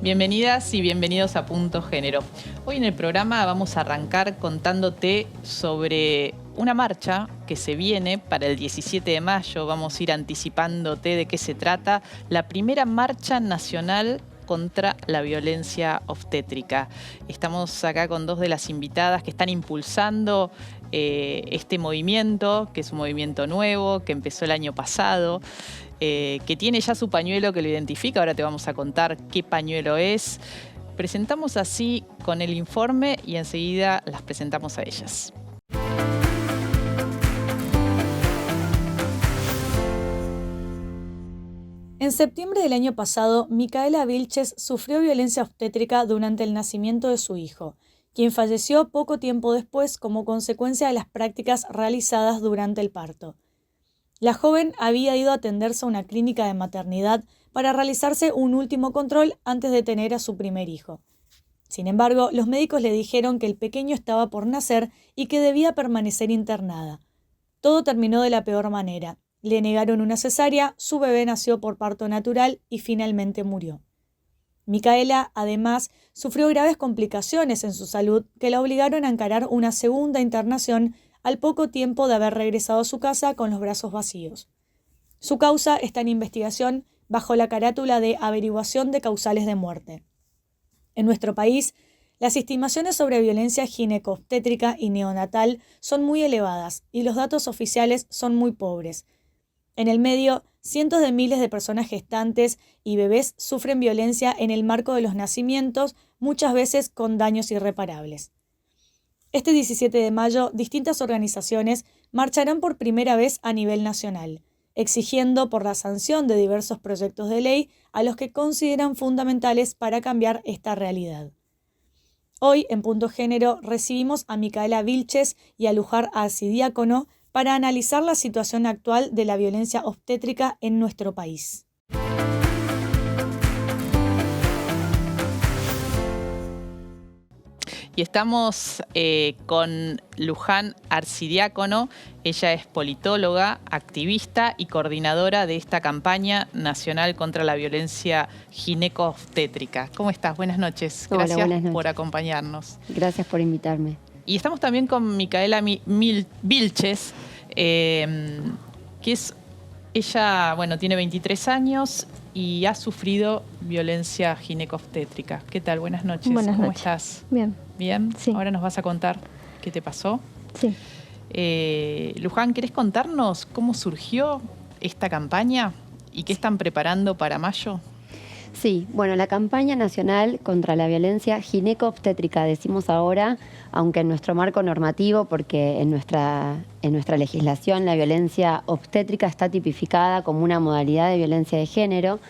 Bienvenidas y bienvenidos a Punto Género. Hoy en el programa vamos a arrancar contándote sobre una marcha que se viene para el 17 de mayo. Vamos a ir anticipándote de qué se trata. La primera marcha nacional contra la violencia obstétrica. Estamos acá con dos de las invitadas que están impulsando este movimiento, que es un movimiento nuevo, que empezó el año pasado. Que tiene ya su pañuelo que lo identifica. Ahora te vamos a contar qué pañuelo es. Presentamos así con el informe y enseguida las presentamos a ellas. En septiembre del año pasado, Micaela Vilches sufrió violencia obstétrica durante el nacimiento de su hijo, quien falleció poco tiempo después como consecuencia de las prácticas realizadas durante el parto. La joven había ido a atenderse a una clínica de maternidad para realizarse un último control antes de tener a su primer hijo. Sin embargo, los médicos le dijeron que el pequeño estaba por nacer y que debía permanecer internada. Todo terminó de la peor manera. Le negaron una cesárea, su bebé nació por parto natural y finalmente murió. Micaela, además, sufrió graves complicaciones en su salud que la obligaron a encarar una segunda internación al poco tiempo de haber regresado a su casa con los brazos vacíos. Su causa está en investigación bajo la carátula de averiguación de causales de muerte. En nuestro país, las estimaciones sobre violencia ginecobstétrica y neonatal son muy elevadas y los datos oficiales son muy pobres. En el medio, cientos de miles de personas gestantes y bebés sufren violencia en el marco de los nacimientos, muchas veces con daños irreparables. Este 17 de mayo, distintas organizaciones marcharán por primera vez a nivel nacional, exigiendo por la sanción de diversos proyectos de ley a los que consideran fundamentales para cambiar esta realidad. Hoy, en Punto Género, recibimos a Micaela Vilches y a Luján Arcidiácono para analizar la situación actual de la violencia obstétrica en nuestro país. Y estamos con Luján Arcidiácono. Ella es politóloga, activista y coordinadora de esta campaña nacional contra la violencia ginecobstétrica. ¿Cómo estás? Buenas noches. Hola, Gracias buenas noches por acompañarnos. Gracias por invitarme. Y estamos también con Micaela Vilches, que es, ella, tiene 23 años y ha sufrido violencia ginecobstétrica. ¿Qué tal? Buenas noches. Buenas ¿Cómo noches. estás? Bien. ¿Bien? Sí. Ahora nos vas a contar qué te pasó. Sí. Luján, ¿querés contarnos cómo surgió esta campaña y qué están preparando para mayo? Sí, la campaña nacional contra la violencia ginecobstétrica, decimos ahora, aunque en nuestro marco normativo, porque en nuestra legislación la violencia obstétrica está tipificada como una modalidad de violencia de género.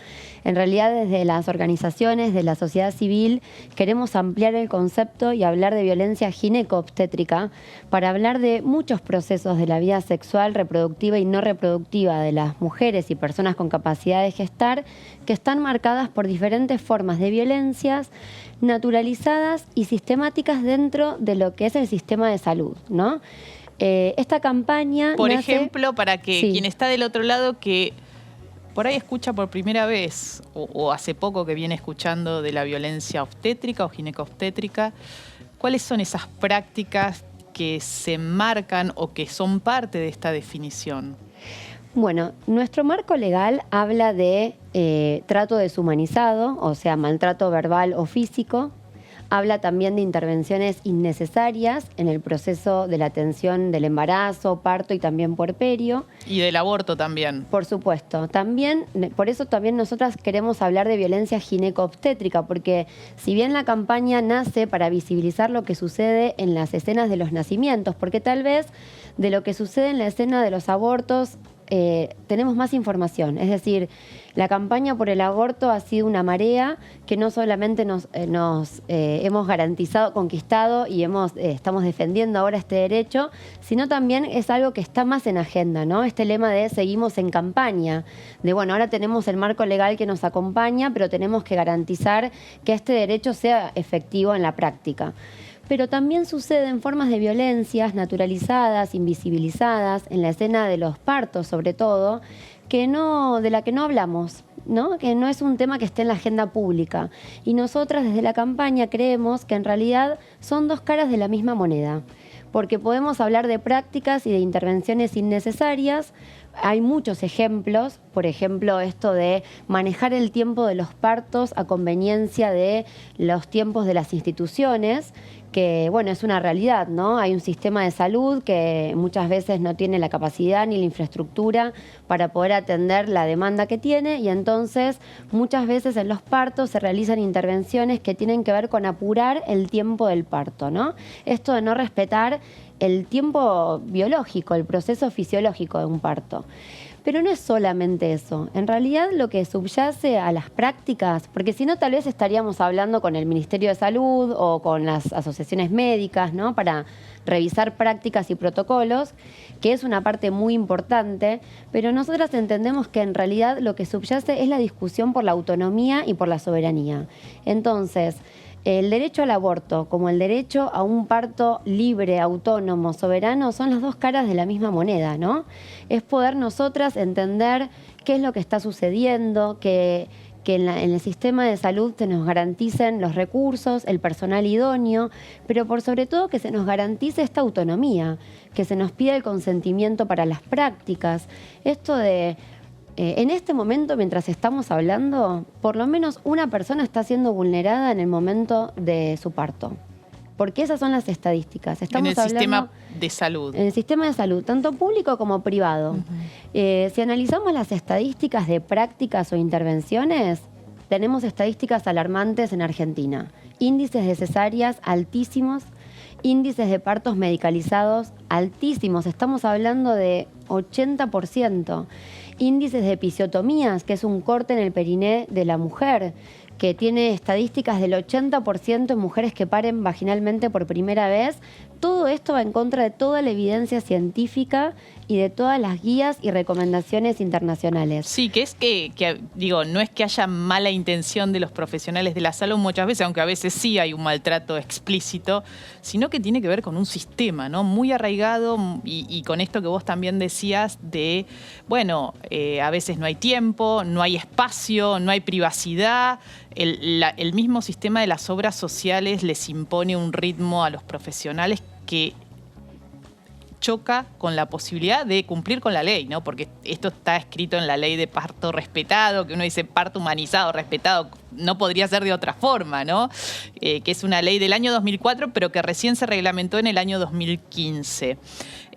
En realidad, desde las organizaciones de la sociedad civil queremos ampliar el concepto y hablar de violencia ginecobstétrica para hablar de muchos procesos de la vida sexual, reproductiva y no reproductiva de las mujeres y personas con capacidad de gestar que están marcadas por diferentes formas de violencias naturalizadas y sistemáticas dentro de lo que es el sistema de salud, ¿no? Esta campaña Por nace... ejemplo, para que Sí. quien está del otro lado, que por ahí escucha por primera vez o hace poco que viene escuchando de la violencia obstétrica o ginecobstétrica, ¿cuáles son esas prácticas que se marcan o que son parte de esta definición? Bueno, nuestro marco legal habla de trato deshumanizado, o sea, maltrato verbal o físico. Habla también de intervenciones innecesarias en el proceso de la atención del embarazo, parto y también puerperio. Y del aborto también. Por supuesto. También, por eso también nosotras queremos hablar de violencia ginecobstétrica, porque si bien la campaña nace para visibilizar lo que sucede en las escenas de los nacimientos, porque tal vez de lo que sucede en la escena de los abortos tenemos más información. Es decir, la campaña por el aborto ha sido una marea que no solamente nos hemos garantizado, conquistado y estamos defendiendo ahora este derecho, sino también es algo que está más en agenda, ¿no? Este lema de seguimos en campaña, de ahora tenemos el marco legal que nos acompaña, pero tenemos que garantizar que este derecho sea efectivo en la práctica. Pero también suceden formas de violencias naturalizadas, invisibilizadas, en la escena de los partos sobre todo, de la que no hablamos, ¿no? Que no es un tema que esté en la agenda pública. Y nosotras desde la campaña creemos que en realidad son dos caras de la misma moneda, porque podemos hablar de prácticas y de intervenciones innecesarias. Hay muchos ejemplos, por ejemplo, esto de manejar el tiempo de los partos a conveniencia de los tiempos de las instituciones, que bueno, es una realidad, ¿no? Hay un sistema de salud que muchas veces no tiene la capacidad ni la infraestructura para poder atender la demanda que tiene, y entonces muchas veces en los partos se realizan intervenciones que tienen que ver con apurar el tiempo del parto, ¿no? Esto de no respetar el tiempo biológico, el proceso fisiológico de un parto. Pero no es solamente eso. En realidad lo que subyace a las prácticas, porque si no tal vez estaríamos hablando con el Ministerio de Salud o con las asociaciones médicas, ¿no? Para revisar prácticas y protocolos, que es una parte muy importante, pero nosotras entendemos que en realidad lo que subyace es la discusión por la autonomía y por la soberanía. Entonces, el derecho al aborto, como el derecho a un parto libre, autónomo, soberano, son las dos caras de la misma moneda, ¿no? Es poder nosotras entender qué es lo que está sucediendo, que en el sistema de salud se nos garanticen los recursos, el personal idóneo, pero por sobre todo que se nos garantice esta autonomía, que se nos pida el consentimiento para las prácticas. Esto de... en este momento, mientras estamos hablando, por lo menos una persona está siendo vulnerada en el momento de su parto. Porque esas son las estadísticas. Estamos en el sistema de salud. En el sistema de salud, tanto público como privado. Si analizamos las estadísticas de prácticas o intervenciones, tenemos estadísticas alarmantes en Argentina. Índices de cesáreas altísimos, índices de partos medicalizados altísimos. Estamos hablando de 80%. Índices de episiotomías, que es un corte en el periné de la mujer, que tiene estadísticas del 80% en mujeres que paren vaginalmente por primera vez. Todo esto va en contra de toda la evidencia científica y de todas las guías y recomendaciones internacionales. Sí, que es que digo, no es que haya mala intención de los profesionales de la salud muchas veces, aunque a veces sí hay un maltrato explícito, sino que tiene que ver con un sistema, ¿no? Muy arraigado, y con esto que vos también decías de, bueno, a veces no hay tiempo, no hay espacio, no hay privacidad. El mismo sistema de las obras sociales les impone un ritmo a los profesionales que choca con la posibilidad de cumplir con la ley, ¿no? Porque esto está escrito en la ley de parto respetado, que uno dice parto humanizado, respetado, no podría ser de otra forma, ¿no? Que es una ley del año 2004, pero que recién se reglamentó en el año 2015.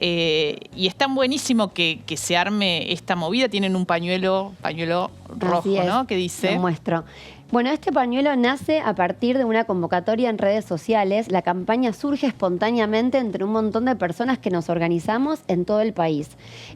Y es tan buenísimo que se arme esta movida. Tienen un pañuelo rojo, ¿no? Que dice... Lo muestro. Bueno, este pañuelo nace a partir de una convocatoria en redes sociales. La campaña surge espontáneamente entre un montón de personas que nos organizamos en todo el país.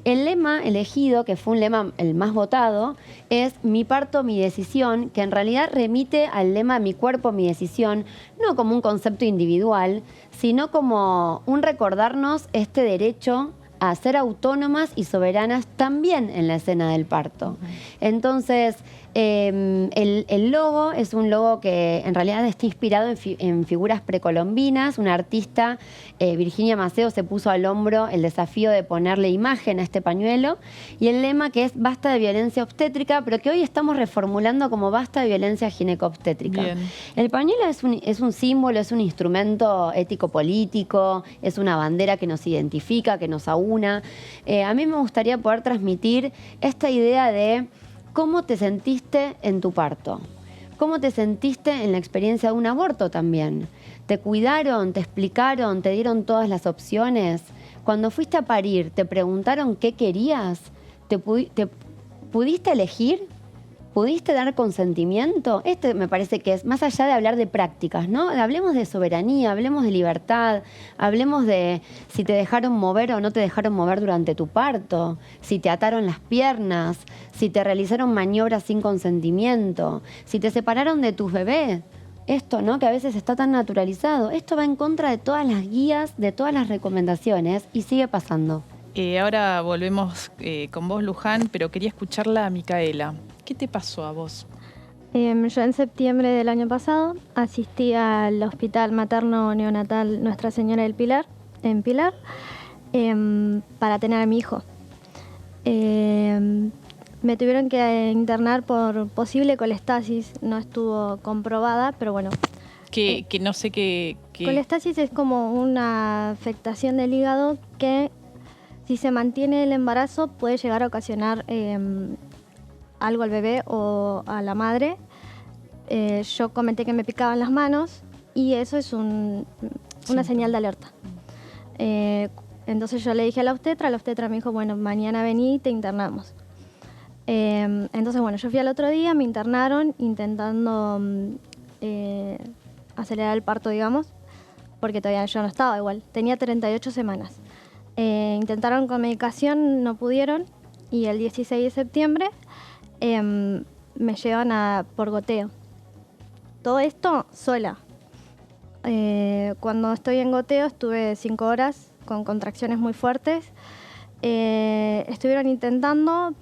El lema elegido, que fue un lema el más votado, es "Mi parto, mi decisión", que en realidad remite al lema "Mi cuerpo, mi decisión", no como un concepto individual, sino como un recordarnos este derecho a ser autónomas y soberanas también en la escena del parto. Entonces, el logo es un logo que en realidad está inspirado en figuras precolombinas. Una artista, Virginia Maceo, se puso al hombro el desafío de ponerle imagen a este pañuelo, y el lema, que es "Basta de violencia obstétrica", pero que hoy estamos reformulando como "Basta de violencia gineco-obstétrica". Bien. El pañuelo es un símbolo, es un instrumento ético-político, es una bandera que nos identifica, que nos aúna. A mí me gustaría poder transmitir esta idea de cómo te sentiste en tu parto, cómo te sentiste en la experiencia de un aborto también. ¿Te cuidaron, te explicaron, te dieron todas las opciones? Cuando fuiste a parir, ¿te preguntaron qué querías? ¿Te pudiste elegir? ¿Pudiste dar consentimiento? Este me parece que es, más allá de hablar de prácticas, ¿no? Hablemos de soberanía, hablemos de libertad, hablemos de si te dejaron mover o no te dejaron mover durante tu parto, si te ataron las piernas, si te realizaron maniobras sin consentimiento, si te separaron de tus bebés. Esto, ¿no? Que a veces está tan naturalizado. Esto va en contra de todas las guías, de todas las recomendaciones, y sigue pasando. Ahora volvemos con vos, Luján, pero quería escucharla a Micaela. ¿Qué te pasó a vos? Yo en septiembre del año pasado asistí al Hospital Materno Neonatal Nuestra Señora del Pilar, en Pilar, para tener a mi hijo. me tuvieron que internar por posible colestasis, no estuvo comprobada, pero bueno. Que no sé qué... Colestasis es como una afectación del hígado que, si se mantiene el embarazo, puede llegar a ocasionar algo al bebé o a la madre. Yo comenté que me picaban las manos y eso es una señal de alerta. Entonces yo le dije a la obstetra me dijo, bueno, mañana vení y te internamos. Entonces, bueno, yo fui al otro día, me internaron intentando acelerar el parto, digamos, porque todavía yo no estaba igual, tenía 38 semanas. Intentaron con medicación, no pudieron, y el 16 de septiembre me llevan por goteo. Todo esto sola. Cuando estoy en goteo estuve 5 horas con contracciones muy fuertes. Estuvieron intentando,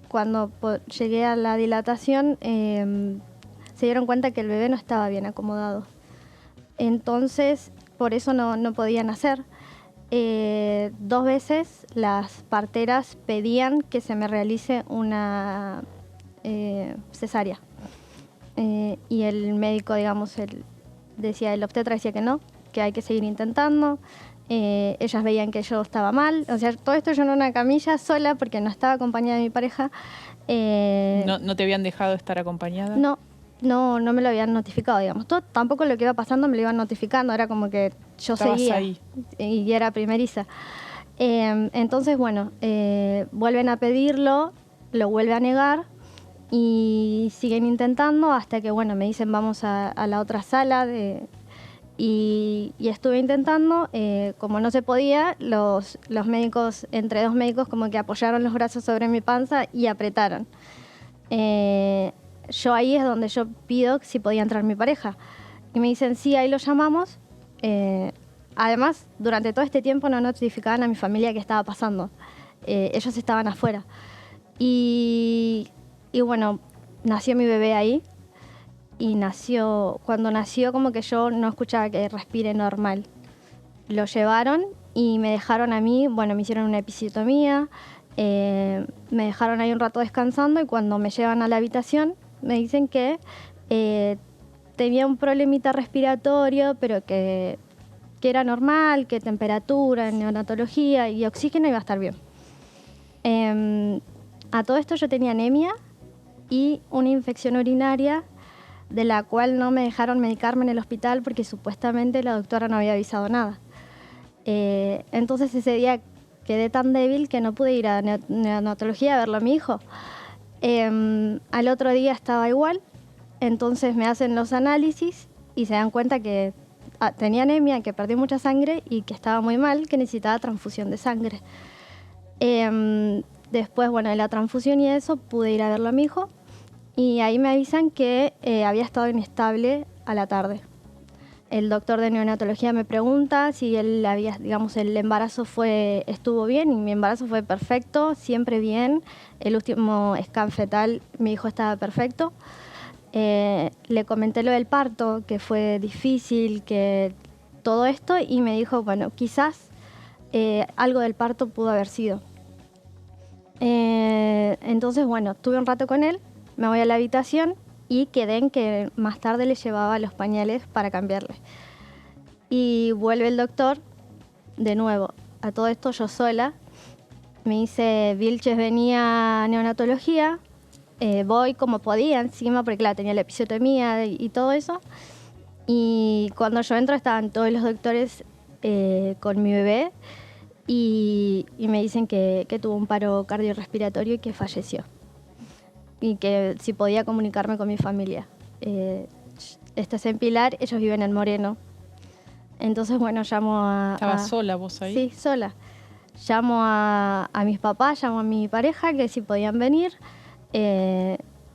cuando llegué a la dilatación se dieron cuenta que el bebé no estaba bien acomodado. Entonces, por eso no podían nacer. 2 veces las parteras pedían que se me realice una cesárea. Y el médico, digamos, el obstetra decía que no, que hay que seguir intentando. Ellas veían que yo estaba mal. O sea, todo esto yo en una camilla sola porque no estaba acompañada de mi pareja. ¿No te habían dejado estar acompañada? No me lo habían notificado, digamos. Tampoco lo que iba pasando me lo iban notificando. Era como que yo seguía ahí. Y era primeriza. Entonces, bueno, vuelven a pedirlo, lo vuelve a negar y siguen intentando hasta que, bueno, me dicen vamos a la otra sala y estuve intentando. Como no se podía, los médicos, entre 2 médicos, como que apoyaron los brazos sobre mi panza y apretaron. Yo ahí es donde yo pido si podía entrar mi pareja. Y me dicen, sí, ahí lo llamamos. Además, durante todo este tiempo no notificaban a mi familia qué estaba pasando. Ellos estaban afuera. Y bueno, nació mi bebé ahí. Y cuando nació como que yo no escuchaba que respire normal. Lo llevaron y me dejaron a mí, bueno, me hicieron una episiotomía, me dejaron ahí un rato descansando y cuando me llevan a la habitación me dicen que tenía un problemita respiratorio, pero que era normal, que temperatura, neonatología y oxígeno iba a estar bien. A todo esto yo tenía anemia y una infección urinaria de la cual no me dejaron medicarme en el hospital porque supuestamente la doctora no había avisado nada. Entonces ese día quedé tan débil que no pude ir a neonatología a verlo a mi hijo. Al otro día estaba igual, entonces me hacen los análisis y se dan cuenta que tenía anemia, que perdí mucha sangre y que estaba muy mal, que necesitaba transfusión de sangre. Después, bueno, de la transfusión y eso, pude ir a verlo a mi hijo y ahí me avisan que había estado inestable a la tarde. El doctor de neonatología me pregunta si el embarazo estuvo bien y mi embarazo fue perfecto, siempre bien. El último scan fetal, mi hijo estaba perfecto. Le comenté lo del parto, que fue difícil, que todo esto, y me dijo, bueno, quizás algo del parto pudo haber sido. Entonces, bueno, estuve un rato con él, me voy a la habitación y quedé en que más tarde le llevaba los pañales para cambiarle. Y vuelve el doctor, de nuevo, a todo esto yo sola. Me dice, Vilches venía a neonatología, voy como podía encima, porque claro, tenía la episiotomía y todo eso. Y cuando yo entro estaban todos los doctores con mi bebé y me dicen que tuvo un paro cardiorrespiratorio y que falleció. Y que si podía comunicarme con mi familia. Esta es en Pilar, ellos viven en Moreno. Entonces, bueno, llamo a... ¿Estabas sola vos ahí? Sí, sola. Llamo a mis papás, llamo a mi pareja, que si podían venir.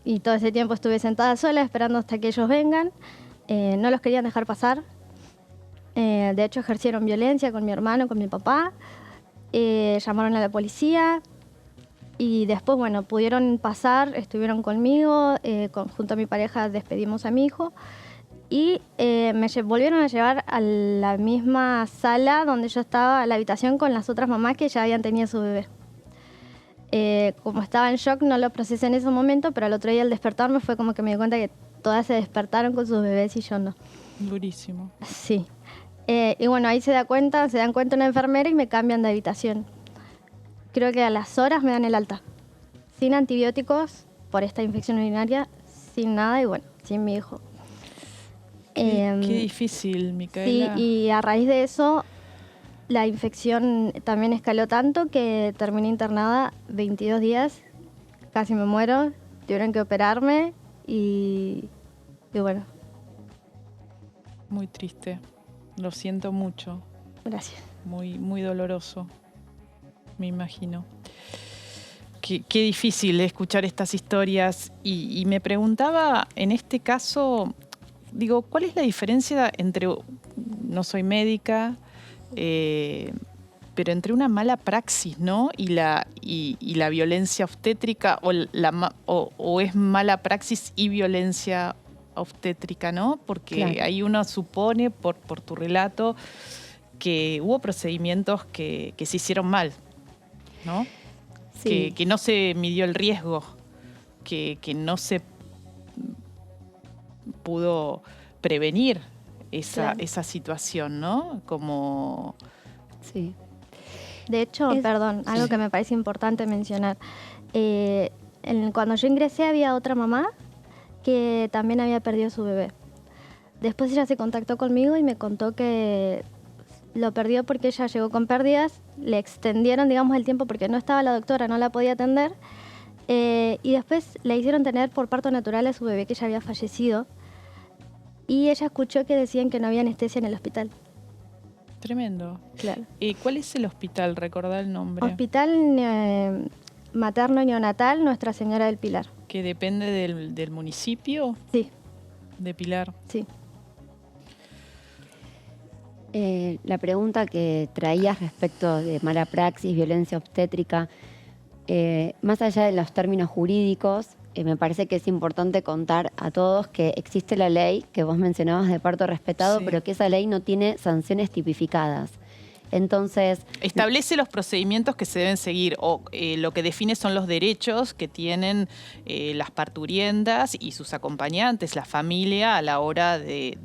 Y todo ese tiempo estuve sentada sola, esperando hasta que ellos vengan. No los querían dejar pasar. De hecho, ejercieron violencia con mi hermano, con mi papá. Llamaron a la policía. Y después, bueno, pudieron pasar, estuvieron conmigo, junto a mi pareja despedimos a mi hijo y me volvieron a llevar a la misma sala donde yo estaba, a la habitación con las otras mamás que ya habían tenido su bebé. Como estaba en shock, no lo procesé en ese momento, pero al otro día al despertarme fue como que me di cuenta que todas se despertaron con sus bebés y yo no. Durísimo. Sí. Y bueno, ahí se dan cuenta una enfermera y me cambian de habitación. Creo que a las horas me dan el alta. Sin antibióticos por esta infección urinaria, sin nada y bueno, sin mi hijo. Qué difícil, Sí, Micaela. y a raíz de eso la infección también escaló tanto que terminé internada 22 días, casi me muero, tuvieron que operarme y bueno, Muy triste. Lo siento mucho. gracias. Muy, muy doloroso. Me imagino. Qué difícil escuchar estas historias. Y me preguntaba, en este caso, digo, ¿cuál es la diferencia entre, no soy médica, pero entre una mala praxis, ¿no? y la violencia obstétrica, o es mala praxis y violencia obstétrica, ¿no? Porque Claro. ahí uno supone, por tu relato, que hubo procedimientos que se hicieron mal, ¿no? Sí. Que no se midió el riesgo, que no se pudo prevenir Claro. esa situación, ¿no? Como... Sí. De hecho, perdón, algo que me parece importante mencionar. Cuando yo ingresé había otra mamá que también había perdido su bebé. Después ella se contactó conmigo y me contó que lo perdió porque ella llegó con pérdidas, le extendieron, digamos, el tiempo porque no estaba la doctora, no la podía atender, y después le hicieron tener por parto natural a su bebé que ya había fallecido, y ella escuchó que decían que no había anestesia en el hospital. Tremendo. Claro. ¿Cuál es el hospital? ¿Recordá el nombre? Hospital Materno y Neonatal Nuestra Señora del Pilar. ¿Que depende del municipio Sí, de Pilar? sí. La pregunta que traías respecto de mala praxis, violencia obstétrica, más allá de los términos jurídicos, me parece que es importante contar a todos que existe la ley que vos mencionabas de parto respetado, Sí. pero que esa ley no tiene sanciones tipificadas. Entonces, Establece los procedimientos que se deben seguir, o lo que define son los derechos que tienen las parturientas y sus acompañantes, la familia, a la hora de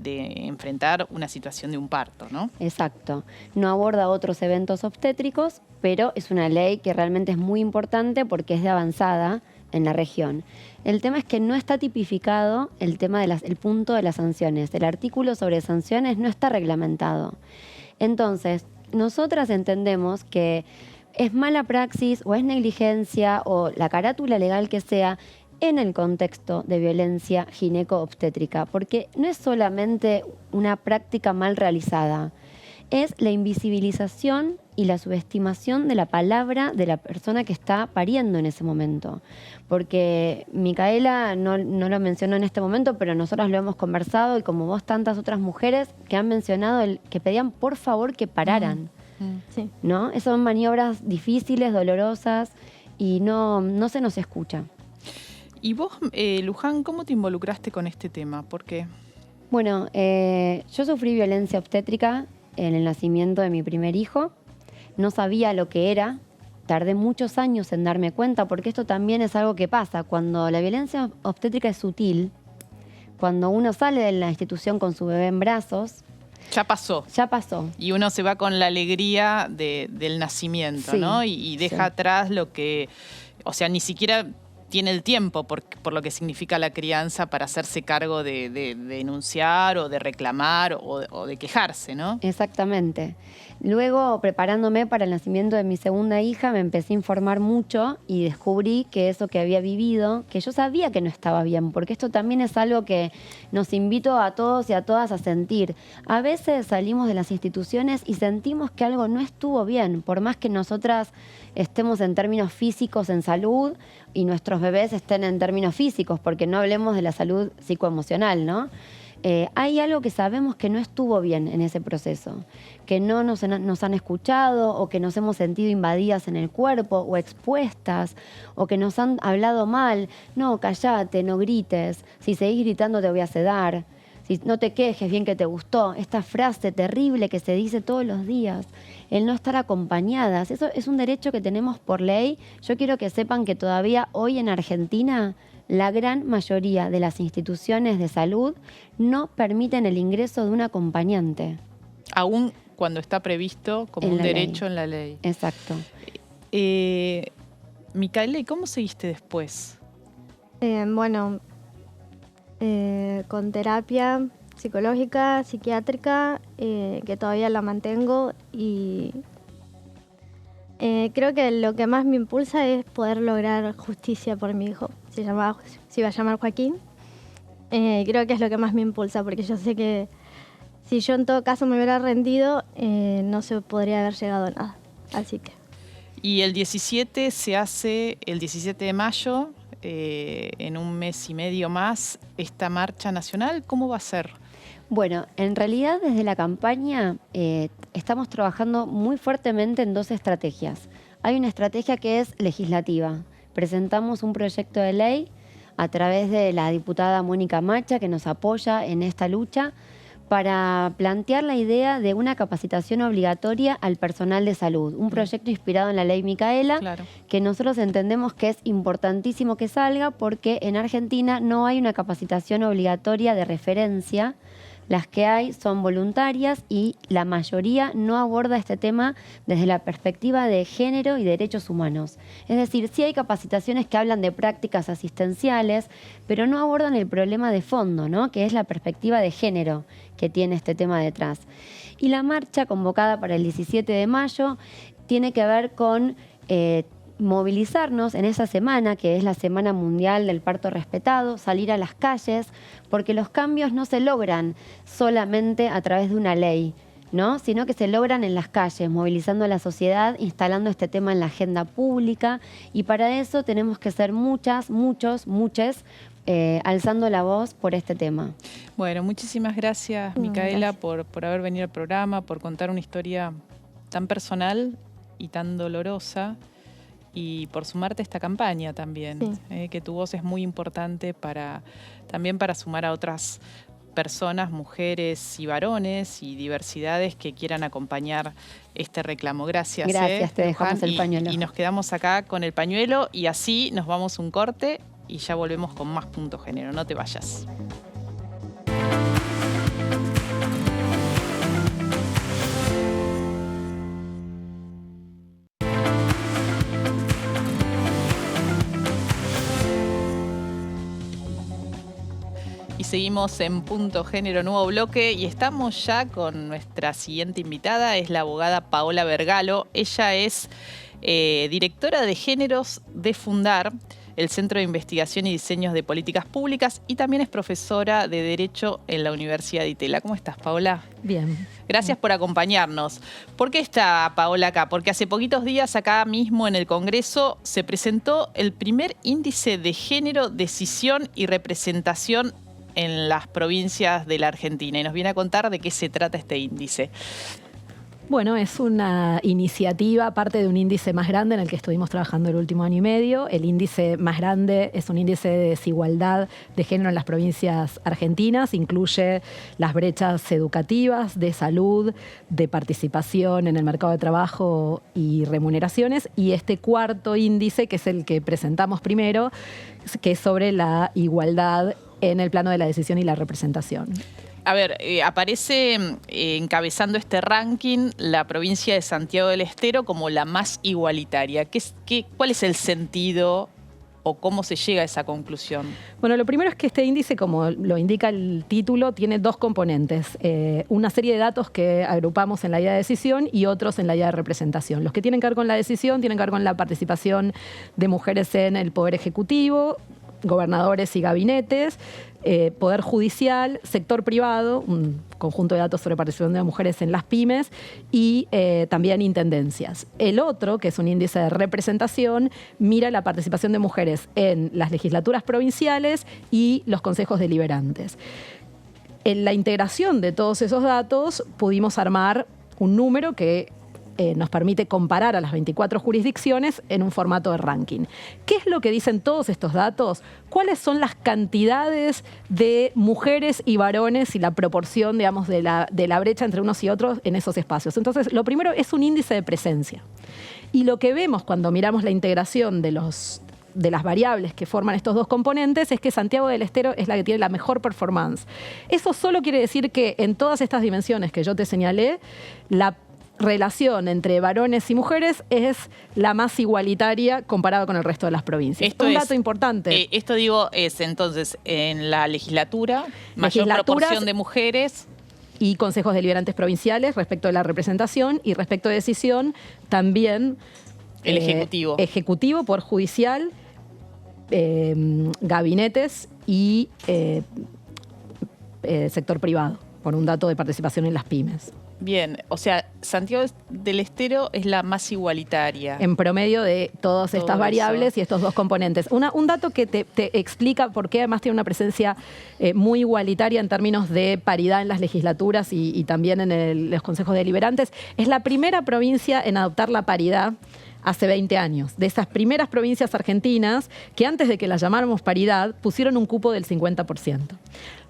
enfrentar una situación de un parto, ¿no? exacto, no aborda otros eventos obstétricos, pero es una ley que realmente es muy importante porque es de avanzada en la región. El tema es que no está tipificado el tema el punto de las sanciones. El artículo sobre sanciones no está reglamentado. Entonces, nosotras entendemos que es mala praxis o es negligencia o la carátula legal que sea en el contexto de violencia gineco-obstétrica, porque no es solamente una práctica mal realizada, es la invisibilización y la subestimación de la palabra de la persona que está pariendo en ese momento. Porque Micaela no lo mencionó en este momento, pero nosotras lo hemos conversado y como vos tantas otras mujeres que han mencionado que pedían por favor que pararan. Sí. ¿No? Esas son maniobras difíciles, dolorosas y no se nos escucha. Y vos, Luján, ¿cómo te involucraste con este tema? ¿Por qué? Bueno, yo sufrí violencia obstétrica en el nacimiento de mi primer hijo. No sabía lo que era. Tardé muchos años en darme cuenta porque esto también es algo que pasa. Cuando la violencia obstétrica es sutil, cuando uno sale de la institución con su bebé en brazos, Ya pasó. ya pasó. Y uno se va con la alegría del nacimiento, Sí, ¿no? Y deja sí. atrás lo que... O sea, ni siquiera tiene el tiempo por lo que significa la crianza para hacerse cargo de denunciar o de reclamar o de quejarse, ¿no? Exactamente. Luego, preparándome para el nacimiento de mi segunda hija, me empecé a informar mucho y descubrí que eso que había vivido, que yo sabía que no estaba bien, porque esto también es algo que nos invito a todos y a todas a sentir. A veces salimos de las instituciones y sentimos que algo no estuvo bien, por más que nosotras estemos en términos físicos en salud y nuestros bebés estén en términos físicos, porque no hablemos de la salud psicoemocional, ¿no? Hay algo que sabemos que no estuvo bien en ese proceso, que no nos han escuchado o que nos hemos sentido invadidas en el cuerpo o expuestas o que nos han hablado mal. No, callate, no grites, si seguís gritando te voy a sedar. si no te quejes, bien que te gustó, esta frase terrible que se dice todos los días, el no estar acompañadas, eso es un derecho que tenemos por ley. Yo quiero que sepan que todavía hoy en Argentina la gran mayoría de las instituciones de salud no permiten el ingreso de un acompañante. Aún cuando está previsto como En un la derecho ley. en la ley. Exacto. Micaela, ¿y cómo seguiste después? Bueno, con terapia psicológica, psiquiátrica, que todavía la mantengo, y creo que lo que más me impulsa es poder lograr justicia por mi hijo. Se iba a llamar Joaquín. Creo que es lo que más me impulsa, porque yo sé que si yo en todo caso me hubiera rendido, no se podría haber llegado a nada. Así que... Y el 17 se hace, el 17 de mayo, en un mes y medio más, esta marcha nacional. ¿Cómo va a ser? Bueno, en realidad desde la campaña estamos trabajando muy fuertemente en dos estrategias. Hay una estrategia que es legislativa. Presentamos un proyecto de ley a través de la diputada Mónica Macha, que nos apoya en esta lucha, para plantear la idea de una capacitación obligatoria al personal de salud. Un proyecto inspirado en la ley Micaela, Claro. que nosotros entendemos que es importantísimo que salga porque en Argentina no hay una capacitación obligatoria de referencia. Las que hay son voluntarias y la mayoría no aborda este tema desde la perspectiva de género y derechos humanos. Es decir, sí hay capacitaciones que hablan de prácticas asistenciales, pero no abordan el problema de fondo, ¿no? Que es la perspectiva de género que tiene este tema detrás. Y la marcha convocada para el 17 de mayo tiene que ver con movilizarnos en esa semana, que es la Semana Mundial del Parto Respetado, salir a las calles, porque los cambios no se logran solamente a través de una ley, ¿no? Sino que se logran en las calles, movilizando a la sociedad, instalando este tema en la agenda pública, y para eso tenemos que ser muchas, muchos, muches, alzando la voz por este tema. Bueno, muchísimas gracias, Micaela, por haber venido al programa, por contar una historia tan personal y tan dolorosa, y por sumarte a esta campaña también, que tu voz es muy importante también para sumar a otras personas, mujeres y varones y diversidades que quieran acompañar este reclamo. Gracias. Gracias, te dejamos el pañuelo. Y nos quedamos acá con el pañuelo y así nos vamos un corte y ya volvemos con más Punto Género. No te vayas. Y seguimos en Punto Género, nuevo bloque, y estamos ya con nuestra siguiente invitada, es la abogada Paola Vergalo. Ella es directora de géneros de Fundar, el Centro de Investigación y Diseños de Políticas Públicas, y también es profesora de Derecho en la Universidad de Itela. ¿Cómo estás, Paola? Bien. Gracias por acompañarnos. ¿Por qué está Paola acá? Porque hace poquitos días acá mismo en el Congreso se presentó el primer índice de género, decisión y representación en las provincias de la Argentina, y nos viene a contar de qué se trata este índice. Bueno, es una iniciativa, parte de un índice más grande en el que estuvimos trabajando el último año y medio. El índice más grande es un índice de desigualdad de género en las provincias argentinas. Incluye las brechas educativas, de salud, de participación en el mercado de trabajo y remuneraciones. Y este cuarto índice, que es el que presentamos primero, que es sobre la igualdad en el plano de la decisión y la representación. A ver, aparece encabezando este ranking la provincia de Santiago del Estero como la más igualitaria. ¿Cuál es el sentido o cómo se llega a esa conclusión? Bueno, lo primero es que este índice, como lo indica el título, tiene dos componentes. Una serie de datos que agrupamos en la idea de decisión y otros en la idea de representación. Los que tienen que ver con la decisión tienen que ver con la participación de mujeres en el Poder Ejecutivo, gobernadores y gabinetes, poder judicial, sector privado, un conjunto de datos sobre participación de mujeres en las pymes y también intendencias. El otro, que es un índice de representación, mira la participación de mujeres en las legislaturas provinciales y los consejos deliberantes. En la integración de todos esos datos pudimos armar un número que nos permite comparar a las 24 jurisdicciones en un formato de ranking. ¿Qué es lo que dicen todos estos datos? ¿Cuáles son las cantidades de mujeres y varones y la proporción, digamos, de la brecha entre unos y otros en esos espacios? Entonces, lo primero es un índice de presencia. Y lo que vemos cuando miramos la integración de las variables que forman estos dos componentes es que Santiago del Estero es la que tiene la mejor performance. Eso solo quiere decir que en todas estas dimensiones que yo te señalé, la relación entre varones y mujeres es la más igualitaria comparado con el resto de las provincias. Un dato importante. Esto es entonces en la legislatura, mayor proporción de mujeres. Y consejos deliberantes provinciales respecto de la representación, y respecto de decisión también el ejecutivo. Ejecutivo, Poder Judicial, gabinetes y sector privado, por un dato de participación en las pymes. Bien, o sea, Santiago del Estero es la más igualitaria. En promedio de todas estas variables y estos dos componentes. Un dato que te explica por qué además tiene una presencia muy igualitaria en términos de paridad en las legislaturas y también en los consejos deliberantes. Es la primera provincia en adoptar la paridad hace 20 años. De esas primeras provincias argentinas que antes de que las llamáramos paridad pusieron un cupo del 50%.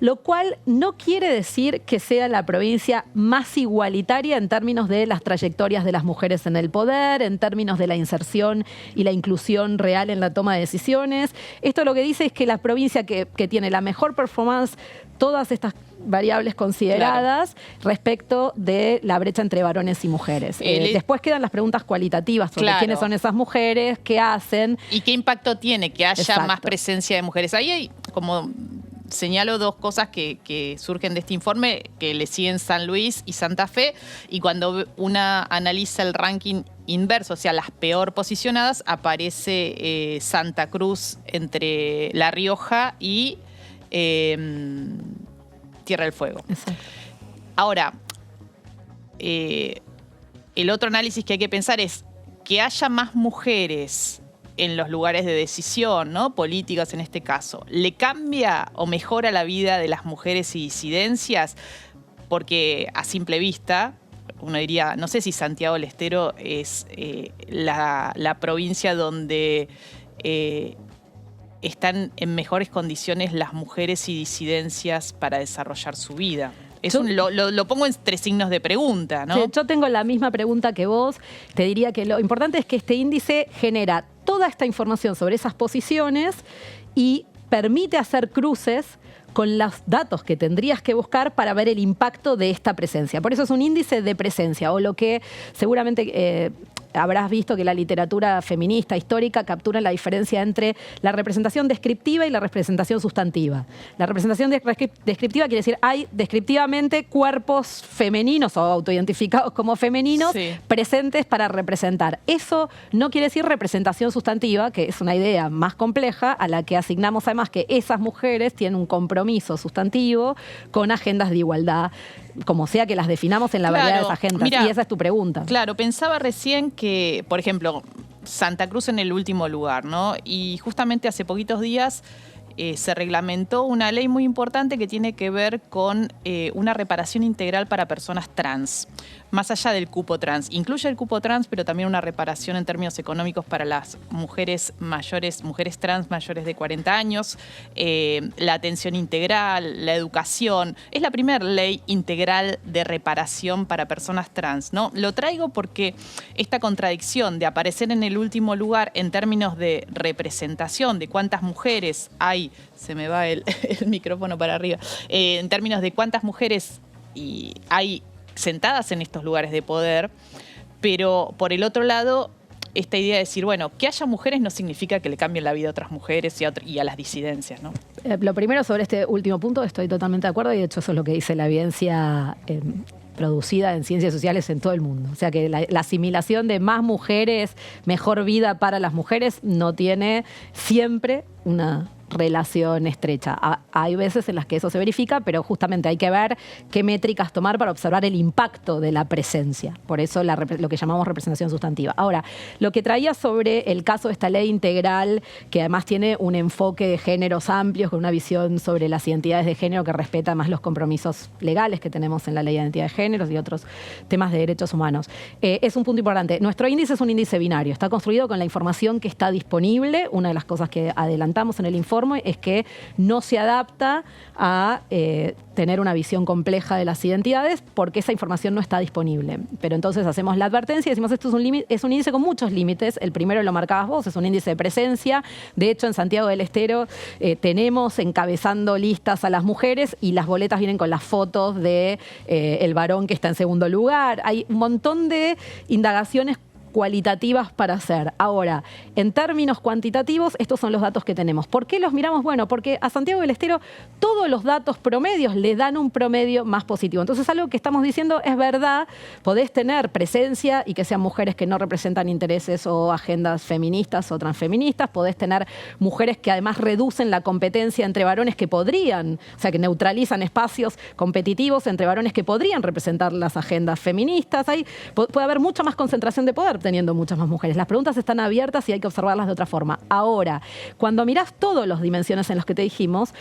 Lo cual no quiere decir que sea la provincia más igualitaria en términos de las trayectorias de las mujeres en el poder, en términos de la inserción y la inclusión real en la toma de decisiones. Esto lo que dice es que la provincia que tiene la mejor performance, todas estas variables consideradas, respecto de la brecha entre varones y mujeres. Después quedan las preguntas cualitativas sobre quiénes son esas mujeres, qué hacen. ¿Y qué impacto tiene que haya más presencia de mujeres? Ahí hay, como señalo, dos cosas que surgen de este informe, que le siguen San Luis y Santa Fe, y cuando una analiza el ranking inverso, o sea, las peor posicionadas, aparece Santa Cruz entre La Rioja y Tierra del Fuego. Exacto. Ahora, el otro análisis que hay que pensar es que haya más mujeres en los lugares de decisión, ¿no? Políticas en este caso. ¿Le cambia o mejora la vida de las mujeres y disidencias? Porque a simple vista uno diría, no sé si Santiago del Estero es la provincia donde están en mejores condiciones las mujeres y disidencias para desarrollar su vida. Lo pongo entre signos de pregunta, ¿no? Yo tengo la misma pregunta que vos. Te diría que lo importante es que este índice genera toda esta información sobre esas posiciones y permite hacer cruces con los datos que tendrías que buscar para ver el impacto de esta presencia. Por eso es un índice de presencia, o lo que seguramente habrás visto que la literatura feminista histórica captura la diferencia entre la representación descriptiva y la representación sustantiva. La representación descriptiva quiere decir hay descriptivamente cuerpos femeninos o autoidentificados como femeninos presentes para representar. Eso no quiere decir representación sustantiva, que es una idea más compleja a la que asignamos además que esas mujeres tienen un compromiso sustantivo con agendas de igualdad, como sea que las definamos en la variedad de esas agendas. Mira, y esa es tu pregunta. Claro, pensaba recién que, por ejemplo, Santa Cruz en el último lugar, ¿no? Y justamente hace poquitos días se reglamentó una ley muy importante que tiene que ver con una reparación integral para personas trans, más allá del cupo trans. Incluye el cupo trans, pero también una reparación en términos económicos para las mujeres mayores, mujeres trans mayores de 40 años, la atención integral, la educación. Es la primera ley integral de reparación para personas trans, ¿no? Lo traigo porque esta contradicción de aparecer en el último lugar en términos de representación, de cuántas mujeres hay, se me va el micrófono para arriba, en términos de cuántas mujeres hay sentadas en estos lugares de poder, pero por el otro lado, esta idea de decir, bueno, que haya mujeres no significa que le cambien la vida a otras mujeres y a las disidencias, ¿no? Lo primero, sobre este último punto, estoy totalmente de acuerdo, y de hecho eso es lo que dice la evidencia producida en ciencias sociales en todo el mundo. O sea que la asimilación de más mujeres, mejor vida para las mujeres, no tiene siempre una relación estrecha. Hay veces en las que eso se verifica, pero justamente hay que ver qué métricas tomar para observar el impacto de la presencia. Por eso lo que llamamos representación sustantiva. Ahora, lo que traía sobre el caso de esta ley integral, que además tiene un enfoque de géneros amplios, con una visión sobre las identidades de género que respeta más los compromisos legales que tenemos en la ley de identidad de géneros y otros temas de derechos humanos. Es un punto importante. Nuestro índice es un índice binario. Está construido con la información que está disponible. Una de las cosas que adelantamos en el informe es que no se adapta a tener una visión compleja de las identidades porque esa información no está disponible. Pero entonces hacemos la advertencia y decimos esto es un índice con muchos límites. El primero lo marcabas vos, es un índice de presencia. De hecho, en Santiago del Estero tenemos encabezando listas a las mujeres y las boletas vienen con las fotos de el varón que está en segundo lugar. Hay un montón de indagaciones cualitativas para hacer. Ahora, en términos cuantitativos, estos son los datos que tenemos. ¿Por qué los miramos? Bueno, porque a Santiago del Estero todos los datos promedios le dan un promedio más positivo. Entonces, algo que estamos diciendo es verdad, podés tener presencia y que sean mujeres que no representan intereses o agendas feministas o transfeministas, podés tener mujeres que además reducen la competencia entre varones que podrían, o sea, que neutralizan espacios competitivos entre varones que podrían representar las agendas feministas. Puede haber mucha más concentración de poder teniendo muchas más mujeres. Las preguntas están abiertas y hay que observarlas de otra forma. Ahora, cuando mirás todas las dimensiones en las que te dijimos,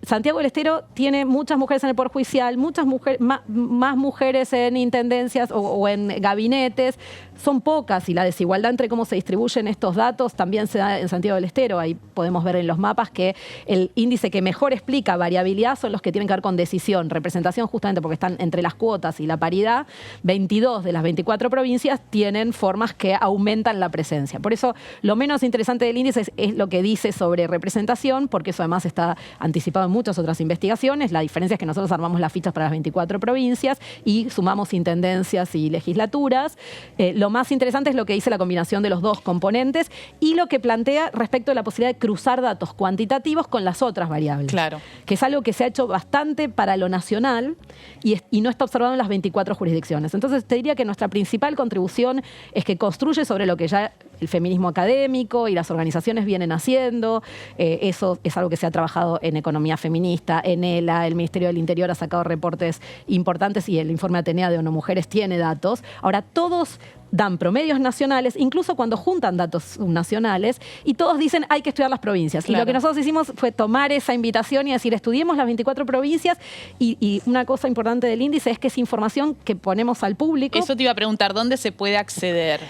Santiago del Estero tiene muchas mujeres en el Poder Judicial, más mujeres en intendencias o en gabinetes, son pocas y la desigualdad entre cómo se distribuyen estos datos también se da en Santiago del Estero. Ahí podemos ver en los mapas que el índice que mejor explica variabilidad son los que tienen que ver con decisión, representación, justamente porque están entre las cuotas y la paridad. 22 de las 24 provincias tienen formas que aumentan la presencia. Por eso lo menos interesante del índice es lo que dice sobre representación, porque eso además está anticipado en muchas otras investigaciones. La diferencia es que nosotros armamos las fichas para las 24 provincias y sumamos intendencias y legislaturas. Lo más interesante es lo que dice la combinación de los dos componentes y lo que plantea respecto a la posibilidad de cruzar datos cuantitativos con las otras variables. Claro. Que es algo que se ha hecho bastante para lo nacional y no está observado en las 24 jurisdicciones. Entonces te diría que nuestra principal contribución es que construye sobre lo que ya el feminismo académico y las organizaciones vienen haciendo. Eso es algo que se ha trabajado en economía feminista, en ELA, el Ministerio del Interior ha sacado reportes importantes y el informe Atenea de ONU Mujeres tiene datos. Ahora, todos dan promedios nacionales, incluso cuando juntan datos nacionales, y todos dicen hay que estudiar las provincias. Claro. Y lo que nosotros hicimos fue tomar esa invitación y decir, estudiemos las 24 provincias, y una cosa importante del índice es que es información que ponemos al público. Eso te iba a preguntar, ¿dónde se puede acceder?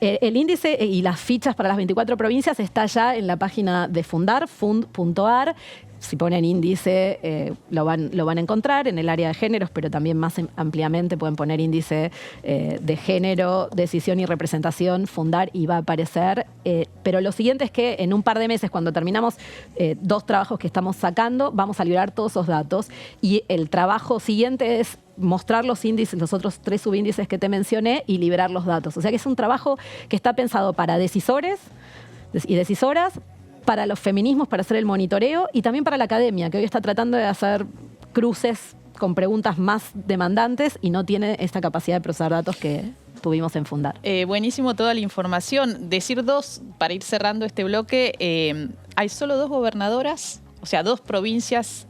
El índice y las fichas para las 24 provincias está ya en la página de Fundar, fund.ar. Si ponen índice, lo van a encontrar en el área de géneros, pero también más ampliamente pueden poner índice de género, decisión y representación, Fundar, y va a aparecer. Pero lo siguiente es que en un par de meses, cuando terminamos 2 trabajos que estamos sacando, vamos a liberar todos esos datos. Y el trabajo siguiente es mostrar los índices, los otros 3 subíndices que te mencioné, y liberar los datos. O sea que es un trabajo que está pensado para decisores y decisoras, para los feminismos, para hacer el monitoreo, y también para la academia, que hoy está tratando de hacer cruces con preguntas más demandantes y no tiene esta capacidad de procesar datos que tuvimos en Fundar. Buenísimo toda la información. Decir 2, para ir cerrando este bloque, hay solo 2 gobernadoras, o sea, 2 provincias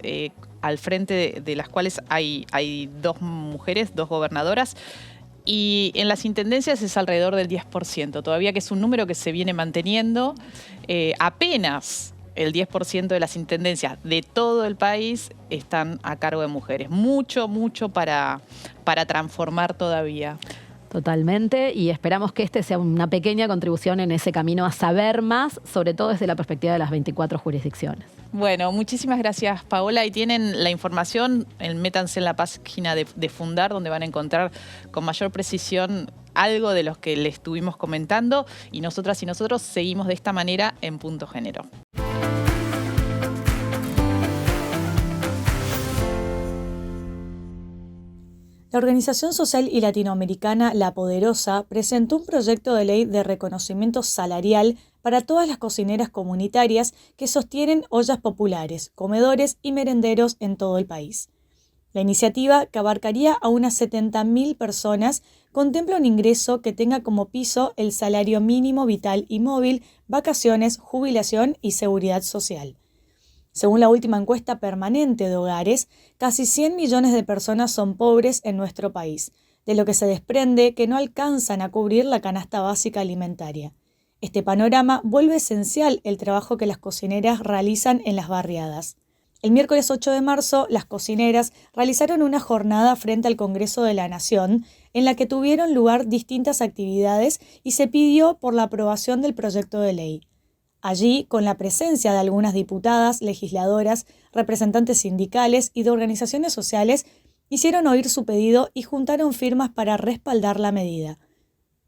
al frente de las cuales hay 2 mujeres, 2 gobernadoras. Y en las intendencias es alrededor del 10%, todavía que es un número que se viene manteniendo. Apenas el 10% de las intendencias de todo el país están a cargo de mujeres. Mucho para transformar todavía. Totalmente, y esperamos que este sea una pequeña contribución en ese camino a saber más, sobre todo desde la perspectiva de las 24 jurisdicciones. Bueno, muchísimas gracias, Paola. Y tienen la información, métanse en la página de Fundar, donde van a encontrar con mayor precisión algo de los que les estuvimos comentando. Y nosotras y nosotros seguimos de esta manera en Punto Género. La organización social y latinoamericana La Poderosa presentó un proyecto de ley de reconocimiento salarial para todas las cocineras comunitarias que sostienen ollas populares, comedores y merenderos en todo el país. La iniciativa, que abarcaría a unas 70.000 personas, contempla un ingreso que tenga como piso el salario mínimo vital y móvil, vacaciones, jubilación y seguridad social. Según la última encuesta permanente de hogares, casi 100 millones de personas son pobres en nuestro país, de lo que se desprende que no alcanzan a cubrir la canasta básica alimentaria. Este panorama vuelve esencial el trabajo que las cocineras realizan en las barriadas. El miércoles 8 de marzo, las cocineras realizaron una jornada frente al Congreso de la Nación, en la que tuvieron lugar distintas actividades y se pidió por la aprobación del proyecto de ley. Allí, con la presencia de algunas diputadas, legisladoras, representantes sindicales y de organizaciones sociales, hicieron oír su pedido y juntaron firmas para respaldar la medida.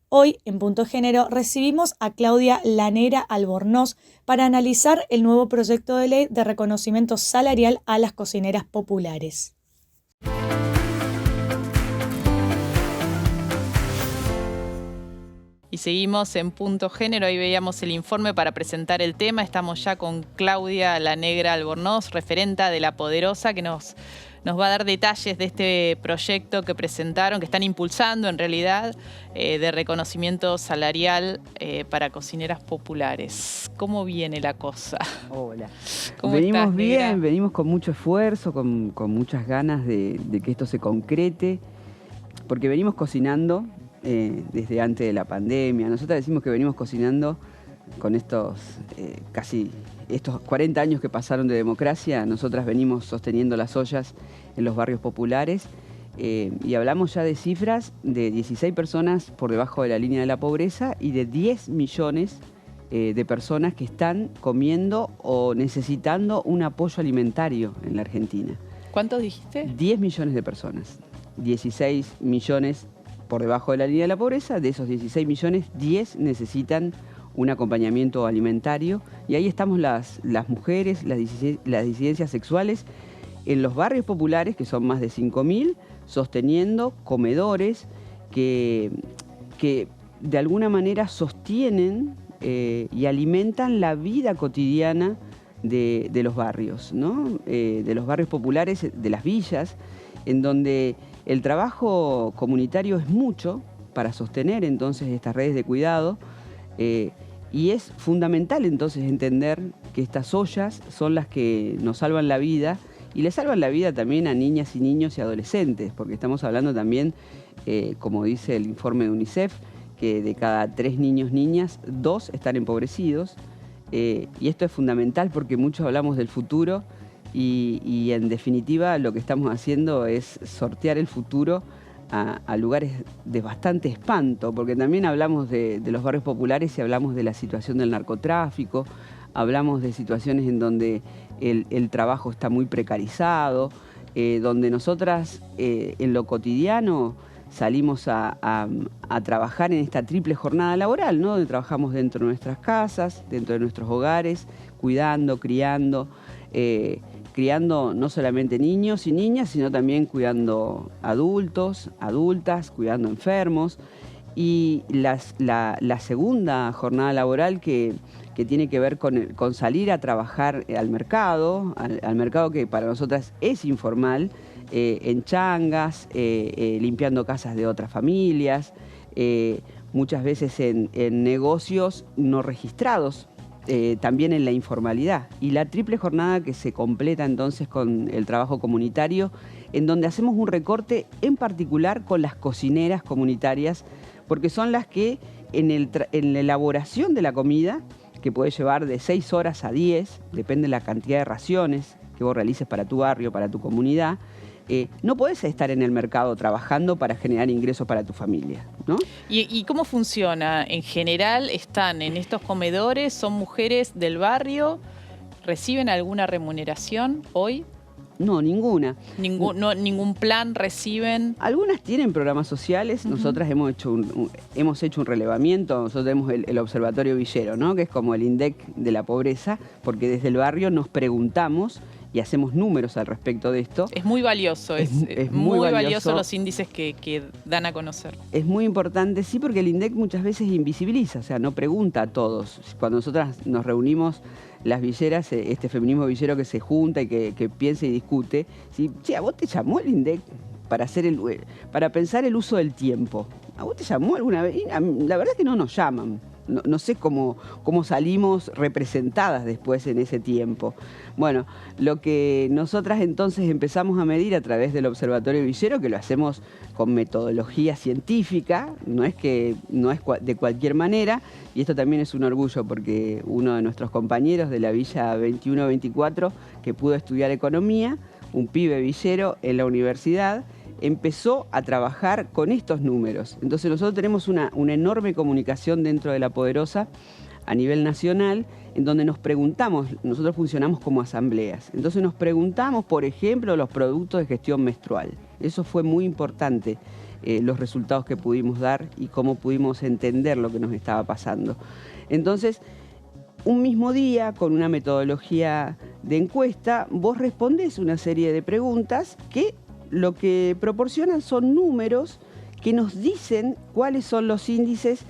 Hoy, en Punto Género, recibimos a Claudia La Negra Albornoz para analizar el nuevo proyecto de ley de reconocimiento salarial a las cocineras populares. Y seguimos en Punto Género, ahí veíamos el informe para presentar el tema. Estamos ya con Claudia La Negra Albornoz, referenta de La Poderosa, que nos va a dar detalles de este proyecto que presentaron, que están impulsando en realidad, de reconocimiento salarial para cocineras populares. ¿Cómo viene la cosa? Hola. ¿Cómo Venimos estás, bien, Negra? venimos con mucho esfuerzo, con muchas ganas de que esto se concrete, porque venimos cocinando desde antes de la pandemia. Nosotros decimos que venimos cocinando con estos 40 años que pasaron de democracia. Nosotras venimos sosteniendo las ollas en los barrios populares y hablamos ya de cifras de 16 personas por debajo de la línea de la pobreza y de 10 millones de personas que están comiendo o necesitando un apoyo alimentario en la Argentina. ¿Cuántos dijiste? 10 millones de personas, 16 millones por debajo de la línea de la pobreza. De esos 16 millones, 10 necesitan un acompañamiento alimentario, y ahí estamos las mujeres, las disidencias sexuales en los barrios populares, que son más de 5.000, sosteniendo comedores que de alguna manera sostienen y alimentan la vida cotidiana de los barrios, ¿no? De los barrios populares, de las villas, en donde el trabajo comunitario es mucho para sostener entonces estas redes de cuidado. Y es fundamental entonces entender que estas ollas son las que nos salvan la vida, y le salvan la vida también a niñas y niños y adolescentes, porque estamos hablando también, como dice el informe de UNICEF, que de cada 3 niños, niñas, 2 están empobrecidos. Y esto es fundamental porque muchos hablamos del futuro y en definitiva lo que estamos haciendo es sortear el futuro a lugares de bastante espanto, porque también hablamos de los barrios populares y hablamos de la situación del narcotráfico, hablamos de situaciones en donde el trabajo está muy precarizado, donde nosotras en lo cotidiano salimos a trabajar en esta triple jornada laboral, ¿no? Donde trabajamos dentro de nuestras casas, dentro de nuestros hogares, cuidando, criando no solamente niños y niñas, sino también cuidando adultos, adultas, cuidando enfermos. Y la segunda jornada laboral que tiene que ver con salir a trabajar al mercado que para nosotras es informal, en changas, limpiando casas de otras familias, muchas veces en negocios no registrados. También en la informalidad, y la triple jornada que se completa entonces con el trabajo comunitario, en donde hacemos un recorte en particular con las cocineras comunitarias, porque son las que en la elaboración de la comida, que puede llevar de 6 horas a 10, depende de la cantidad de raciones que vos realices para tu barrio, para tu comunidad, no podés estar en el mercado trabajando para generar ingresos para tu familia, ¿no? ¿Y cómo funciona? En general, ¿están en estos comedores? ¿Son mujeres del barrio? ¿Reciben alguna remuneración hoy? No, ninguna. ¿Ningún plan reciben? Algunas tienen programas sociales. Nosotras hemos hecho un relevamiento. Nosotros tenemos el Observatorio Villero, ¿no? Que es como el INDEC de la pobreza, porque desde el barrio nos preguntamos y hacemos números al respecto de esto. Es muy valioso, es muy valioso los índices que dan a conocer. Es muy importante, sí, porque el INDEC muchas veces invisibiliza, o sea, no pregunta a todos. Cuando nosotras nos reunimos, las villeras, este feminismo villero que se junta y que piensa y discute, ¿sí? Che, ¿a vos te llamó el INDEC para pensar el uso del tiempo? ¿A vos te llamó alguna vez? Y la verdad es que no nos llaman. no sé cómo salimos representadas después en ese tiempo. Bueno, lo que nosotras entonces empezamos a medir a través del Observatorio Villero, que lo hacemos con metodología científica, no es de cualquier manera, y esto también es un orgullo porque uno de nuestros compañeros de la Villa 2124, que pudo estudiar economía, un pibe villero en la universidad, empezó a trabajar con estos números. Entonces nosotros tenemos una enorme comunicación dentro de La Poderosa a nivel nacional, en donde nos preguntamos, nosotros funcionamos como asambleas, entonces nos preguntamos, por ejemplo, los productos de gestión menstrual. Eso fue muy importante, los resultados que pudimos dar y cómo pudimos entender lo que nos estaba pasando. Entonces, un mismo día, con una metodología de encuesta, vos respondés una serie de preguntas que lo que proporcionan son números que nos dicen cuáles son los índices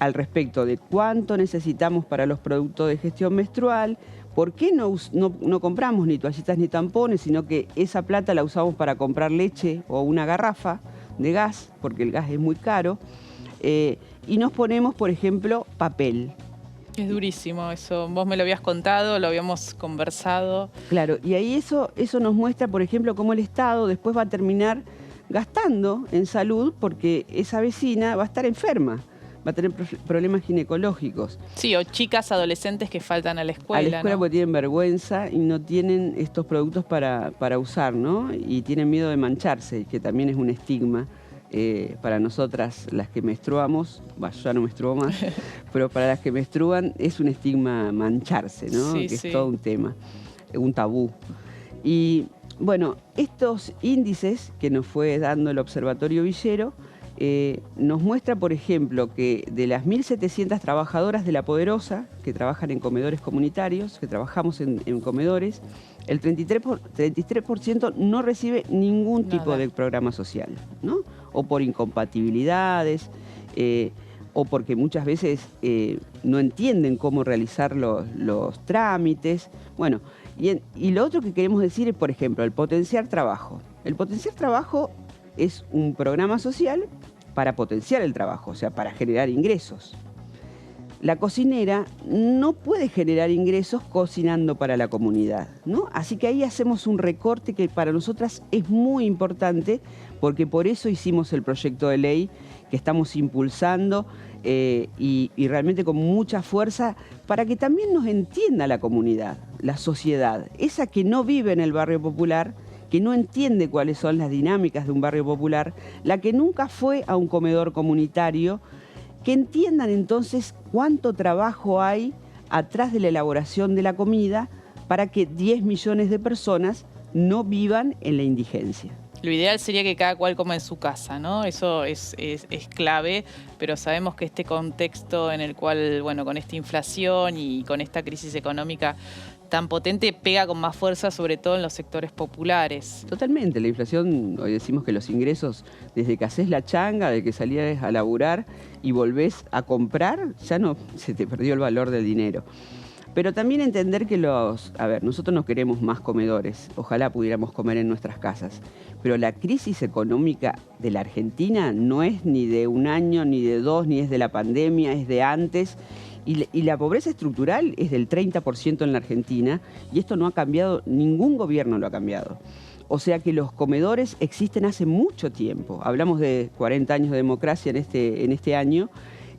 al respecto de cuánto necesitamos para los productos de gestión menstrual, por qué no compramos ni toallitas ni tampones, sino que esa plata la usamos para comprar leche o una garrafa de gas, porque el gas es muy caro, y nos ponemos, por ejemplo, papel. Es durísimo eso. Vos me lo habías contado, lo habíamos conversado. Claro, y ahí eso nos muestra, por ejemplo, cómo el Estado después va a terminar gastando en salud porque esa vecina va a estar enferma, va a tener problemas ginecológicos. Sí, o chicas, adolescentes que faltan a la escuela. A la escuela, ¿no? Porque tienen vergüenza y no tienen estos productos para usar, ¿no? Y tienen miedo de mancharse, que también es un estigma. Para nosotras, las que menstruamos, yo ya no menstruo más, pero para las que menstruan es un estigma mancharse, ¿no? Sí, que sí. es todo un tema, un tabú. Y bueno, estos índices que nos fue dando el Observatorio Villero nos muestra, por ejemplo, que de las 1.700 trabajadoras de La Poderosa, que trabajan en comedores comunitarios, que trabajamos en comedores, el 33% no recibe ningún tipo de programa social, ¿no? O por incompatibilidades, o porque muchas veces no entienden cómo realizar los trámites. Bueno, y lo otro que queremos decir es, por ejemplo, el potenciar trabajo. El potenciar trabajo es un programa social para potenciar el trabajo, o sea, para generar ingresos. La cocinera no puede generar ingresos cocinando para la comunidad, ¿no? Así que ahí hacemos un recorte que para nosotras es muy importante, porque por eso hicimos el proyecto de ley que estamos impulsando y realmente con mucha fuerza para que también nos entienda la comunidad, la sociedad, esa que no vive en el barrio popular, que no entiende cuáles son las dinámicas de un barrio popular, la que nunca fue a un comedor comunitario, que entiendan entonces cuánto trabajo hay atrás de la elaboración de la comida para que 10 millones de personas no vivan en la indigencia. Lo ideal sería que cada cual coma en su casa, ¿no? Eso es clave, pero sabemos que este contexto en el cual, bueno, con esta inflación y con esta crisis económica tan potente, pega con más fuerza, sobre todo en los sectores populares. Totalmente, la inflación, hoy decimos que los ingresos, desde que haces la changa, de que salías a laburar y volvés a comprar, ya no, se te perdió el valor del dinero. Pero también entender que nosotros no queremos más comedores, ojalá pudiéramos comer en nuestras casas, pero la crisis económica de la Argentina no es ni de un año, ni de dos, ni es de la pandemia, es de antes. Y la pobreza estructural es del 30% en la Argentina y esto no ha cambiado, ningún gobierno lo ha cambiado. O sea que los comedores existen hace mucho tiempo. Hablamos de 40 años de democracia en este año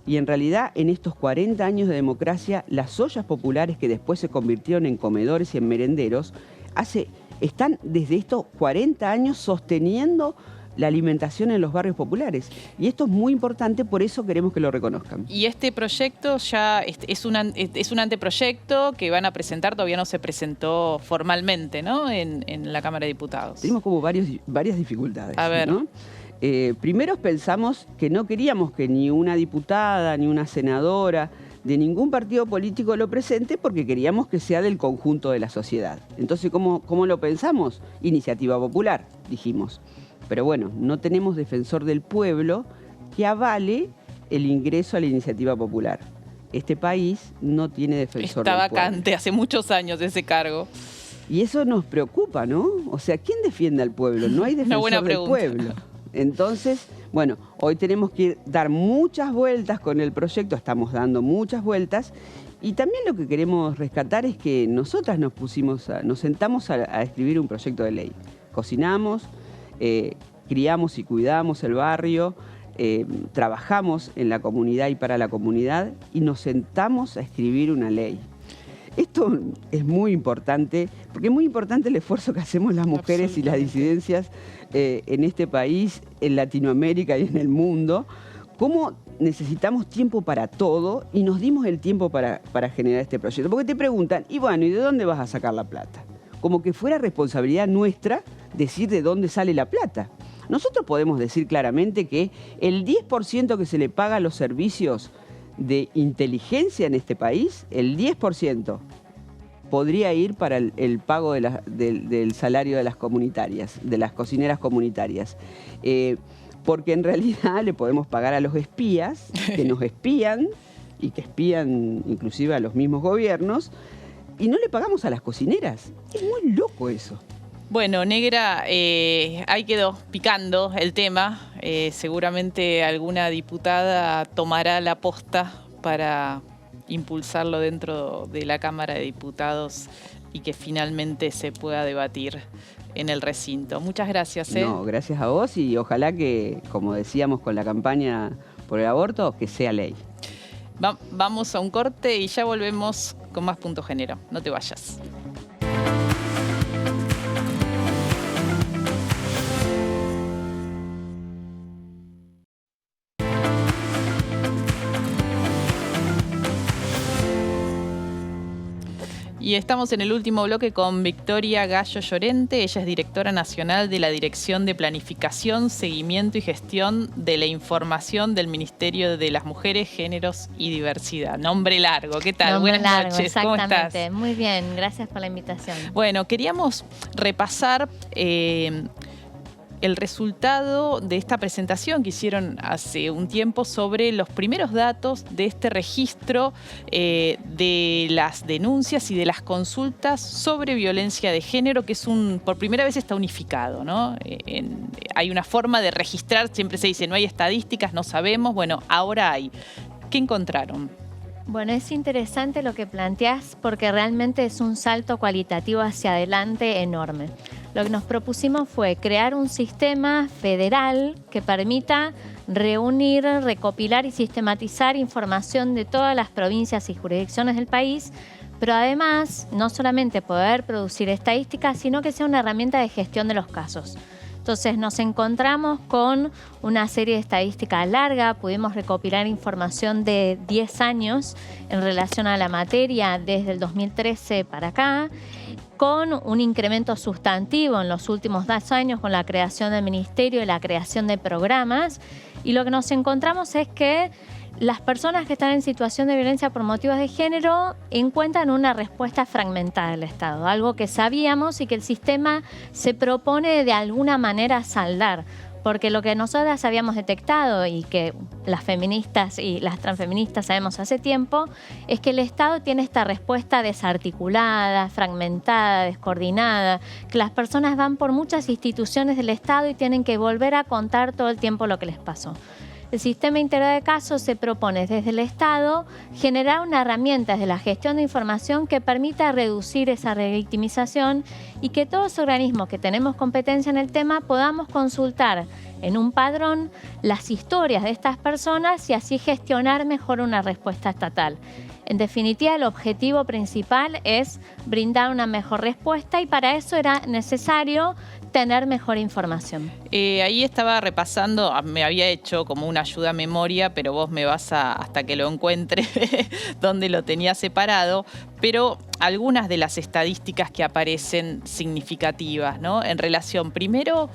y en realidad en estos 40 años de democracia las ollas populares que después se convirtieron en comedores y en merenderos están desde estos 40 años sosteniendo la alimentación en los barrios populares. Y esto es muy importante, por eso queremos que lo reconozcan. Y este proyecto ya es un anteproyecto que van a presentar, todavía no se presentó formalmente, ¿no? En la Cámara de Diputados. Tenemos como varias dificultades. A ver. ¿No? Primero pensamos que no queríamos que ni una diputada, ni una senadora de ningún partido político lo presente porque queríamos que sea del conjunto de la sociedad. Entonces, ¿cómo lo pensamos? Iniciativa popular, dijimos. Pero bueno, no tenemos defensor del pueblo que avale el ingreso a la iniciativa popular. Este país no tiene defensor del pueblo. Está vacante hace muchos años ese cargo. Y eso nos preocupa, ¿no? O sea, ¿quién defiende al pueblo? No hay defensor del pueblo. Entonces, Bueno, hoy tenemos que dar muchas vueltas con el proyecto, estamos dando muchas vueltas, y también lo que queremos rescatar es que nosotras nos sentamos a escribir un proyecto de ley. Cocinamos, criamos y cuidamos el barrio, trabajamos en la comunidad y para la comunidad, y nos sentamos a escribir una ley. Esto es muy importante, porque es muy importante el esfuerzo que hacemos las mujeres y las disidencias en este país, en Latinoamérica y en el mundo. Cómo necesitamos tiempo para todo y nos dimos el tiempo para generar este proyecto. Porque te preguntan, y bueno, ¿y de dónde vas a sacar la plata? Como que fuera responsabilidad nuestra decir de dónde sale la plata. Nosotros podemos decir claramente que el 10% que se le paga a los servicios de inteligencia en este país, el 10% podría ir para el pago del salario de las comunitarias, de las cocineras comunitarias. Porque en realidad le podemos pagar a los espías, que nos espían y que espían inclusive a los mismos gobiernos, y no le pagamos a las cocineras. Es muy loco eso. Bueno, Negra, ahí quedó picando el tema. Seguramente alguna diputada tomará la posta para impulsarlo dentro de la Cámara de Diputados y que finalmente se pueda debatir en el recinto. Muchas gracias. No, gracias a vos y ojalá que, como decíamos con la campaña por el aborto, que sea ley. Vamos a un corte y ya volvemos con más Punto Género. No te vayas. Y estamos en el último bloque con Victoria Gallo Llorente. Ella es directora nacional de la Dirección de Planificación, Seguimiento y Gestión de la Información del Ministerio de las Mujeres, Géneros y Diversidad. Nombre largo. ¿Qué tal? Nombre Buenas largo, noches. ¿Cómo exactamente. estás? Muy bien, gracias por la invitación. Bueno, queríamos repasar el resultado de esta presentación que hicieron hace un tiempo sobre los primeros datos de este registro de las denuncias y de las consultas sobre violencia de género, que es por primera vez está unificado, ¿no? Hay una forma de registrar, siempre se dice, no hay estadísticas, no sabemos, bueno, ahora hay. ¿Qué encontraron? Bueno, es interesante lo que planteás porque realmente es un salto cualitativo hacia adelante enorme. Lo que nos propusimos fue crear un sistema federal que permita reunir, recopilar y sistematizar información de todas las provincias y jurisdicciones del país, pero además no solamente poder producir estadísticas, sino que sea una herramienta de gestión de los casos. Entonces nos encontramos con una serie de estadísticas larga, pudimos recopilar información de 10 años en relación a la materia desde el 2013 para acá, con un incremento sustantivo en los últimos 2 años con la creación del ministerio y la creación de programas. Y lo que nos encontramos es que las personas que están en situación de violencia por motivos de género encuentran una respuesta fragmentada del Estado, algo que sabíamos y que el sistema se propone de alguna manera saldar. Porque lo que nosotras habíamos detectado y que las feministas y las transfeministas sabemos hace tiempo es que el Estado tiene esta respuesta desarticulada, fragmentada, descoordinada, que las personas van por muchas instituciones del Estado y tienen que volver a contar todo el tiempo lo que les pasó. El sistema integrado de casos se propone desde el Estado generar una herramienta de la gestión de información que permita reducir esa revictimización y que todos los organismos que tenemos competencia en el tema podamos consultar en un padrón las historias de estas personas y así gestionar mejor una respuesta estatal. En definitiva, el objetivo principal es brindar una mejor respuesta y para eso era necesario tener mejor información. Ahí estaba repasando, me había hecho como una ayuda a memoria, pero vos me vas hasta que lo encuentre donde lo tenía separado, pero algunas de las estadísticas que aparecen significativas, ¿no? En relación, primero,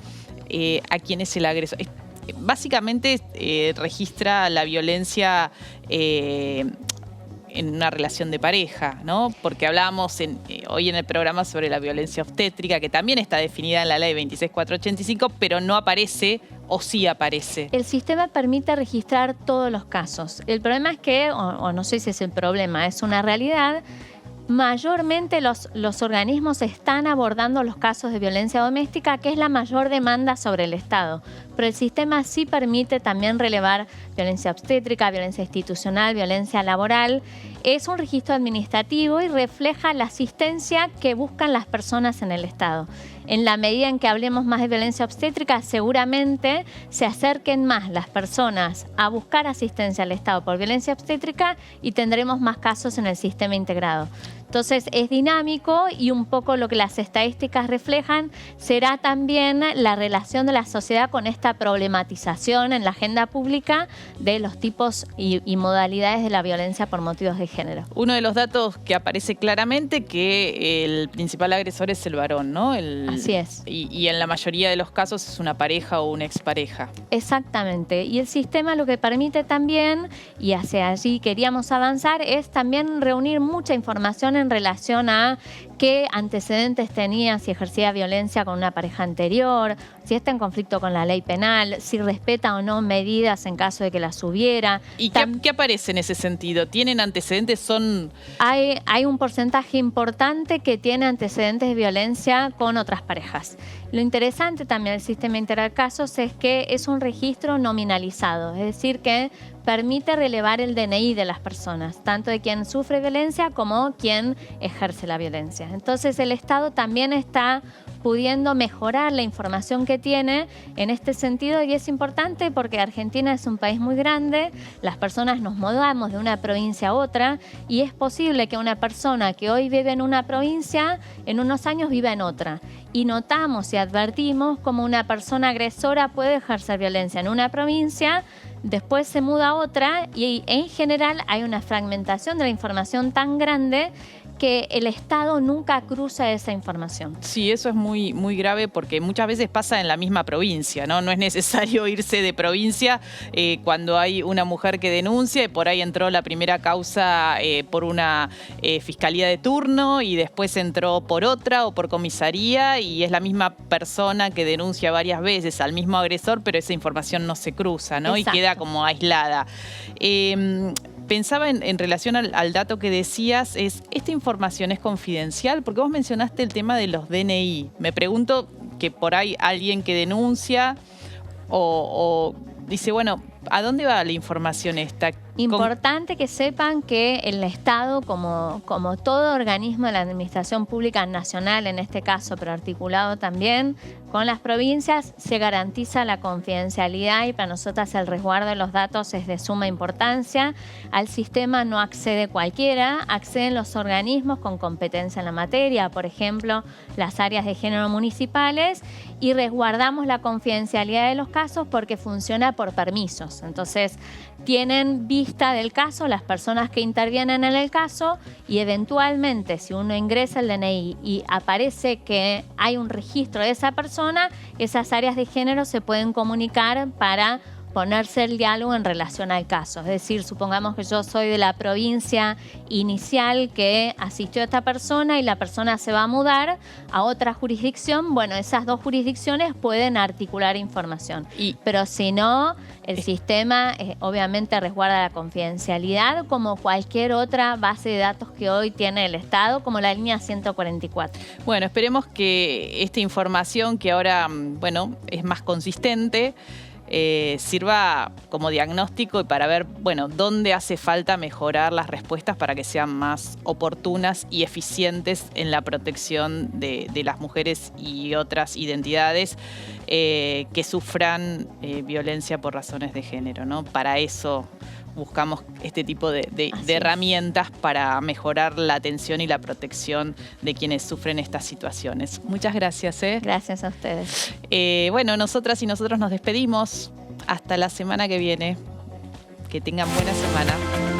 a quién es el agresor. Básicamente registra la violencia en una relación de pareja, ¿no? Porque hablábamos hoy en el programa sobre la violencia obstétrica, que también está definida en la ley 26485, pero no aparece o sí aparece. El sistema permite registrar todos los casos. El problema es que, o no sé si es el problema, es una realidad, mayormente los organismos están abordando los casos de violencia doméstica, que es la mayor demanda sobre el Estado. Pero el sistema sí permite también relevar violencia obstétrica, violencia institucional, violencia laboral. Es un registro administrativo y refleja la asistencia que buscan las personas en el Estado. En la medida en que hablemos más de violencia obstétrica, seguramente se acerquen más las personas a buscar asistencia al Estado por violencia obstétrica y tendremos más casos en el sistema integrado. Entonces es dinámico y un poco lo que las estadísticas reflejan será también la relación de la sociedad con esta problematización en la agenda pública de los tipos y modalidades de la violencia por motivos de género. Uno de los datos que aparece claramente que el principal agresor es el varón, ¿no? Así es. Y en la mayoría de los casos es una pareja o una expareja. Exactamente. Y el sistema lo que permite también, y hacia allí queríamos avanzar, es también reunir mucha información en relación a qué antecedentes tenía, si ejercía violencia con una pareja anterior, si está en conflicto con la ley penal, si respeta o no medidas en caso de que las hubiera. ¿Y qué aparece en ese sentido? ¿Tienen antecedentes? Hay un porcentaje importante que tiene antecedentes de violencia con otras parejas. Lo interesante también del sistema integral de casos es que es un registro nominalizado, es decir, que permite relevar el DNI de las personas, tanto de quien sufre violencia como quien ejerce la violencia. Entonces el Estado también está pudiendo mejorar la información que tiene en este sentido, y es importante porque Argentina es un país muy grande, las personas nos mudamos de una provincia a otra y es posible que una persona que hoy vive en una provincia en unos años viva en otra. Y notamos y advertimos cómo una persona agresora puede ejercer violencia en una provincia, después se muda a otra y en general hay una fragmentación de la información tan grande que el Estado nunca cruza esa información. Sí, eso es muy, muy grave porque muchas veces pasa en la misma provincia, ¿no? No es necesario irse de provincia cuando hay una mujer que denuncia y por ahí entró la primera causa por una fiscalía de turno y después entró por otra o por comisaría y es la misma persona que denuncia varias veces al mismo agresor, pero esa información no se cruza, ¿no? Exacto. Y queda como aislada. Pensaba en relación al dato que decías, ¿esta información es confidencial? Porque vos mencionaste el tema de los DNI. Me pregunto que por ahí alguien que denuncia o dice, bueno, ¿a dónde va la información esta? Importante que sepan que el Estado, como todo organismo de la Administración Pública Nacional, en este caso, pero articulado también con las provincias, se garantiza la confidencialidad y para nosotras el resguardo de los datos es de suma importancia. Al sistema no accede cualquiera, acceden los organismos con competencia en la materia, por ejemplo, las áreas de género municipales, y resguardamos la confidencialidad de los casos porque funciona por permisos. Entonces, tienen vista del caso las personas que intervienen en el caso y eventualmente si uno ingresa el DNI y aparece que hay un registro de esa persona, esas áreas de género se pueden comunicar para ponerse el diálogo en relación al caso. Es decir, supongamos que yo soy de la provincia inicial que asistió a esta persona y la persona se va a mudar a otra jurisdicción. Bueno, esas dos jurisdicciones pueden articular información. Pero si no, el sistema obviamente resguarda la confidencialidad como cualquier otra base de datos que hoy tiene el Estado, como la línea 144. Bueno, esperemos que esta información que ahora, bueno, es más consistente, sirva como diagnóstico y para ver, bueno, dónde hace falta mejorar las respuestas para que sean más oportunas y eficientes en la protección de las mujeres y otras identidades que sufran violencia por razones de género, ¿no? Para eso buscamos este tipo de herramientas para mejorar la atención y la protección de quienes sufren estas situaciones. Muchas gracias. Gracias a ustedes. Bueno, nosotras y nosotros nos despedimos. Hasta la semana que viene. Que tengan buena semana.